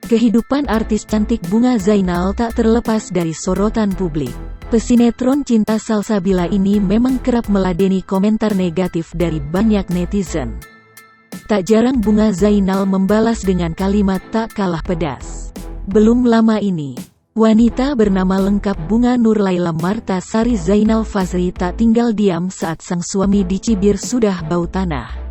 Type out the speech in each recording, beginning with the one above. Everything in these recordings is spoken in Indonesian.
Kehidupan artis cantik Bunga Zainal tak terlepas dari sorotan publik. Pesinetron cinta Salsabila ini memang kerap meladeni komentar negatif dari banyak netizen. Tak jarang Bunga Zainal membalas dengan kalimat tak kalah pedas. Belum lama ini, wanita bernama lengkap Bunga Nurlaila Marta Sari Zainal Fazri tak tinggal diam saat sang suami dicibir sudah bau tanah.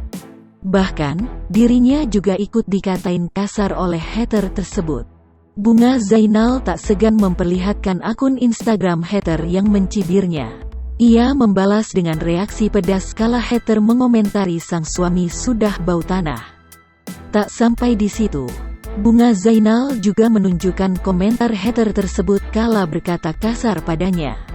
Bahkan, dirinya juga ikut dikatain kasar oleh hater tersebut. Bunga Zainal tak segan memperlihatkan akun Instagram hater yang mencibirnya. Ia membalas dengan reaksi pedas kala hater mengomentari sang suami sudah bau tanah. Tak sampai di situ, Bunga Zainal juga menunjukkan komentar hater tersebut kala berkata kasar padanya.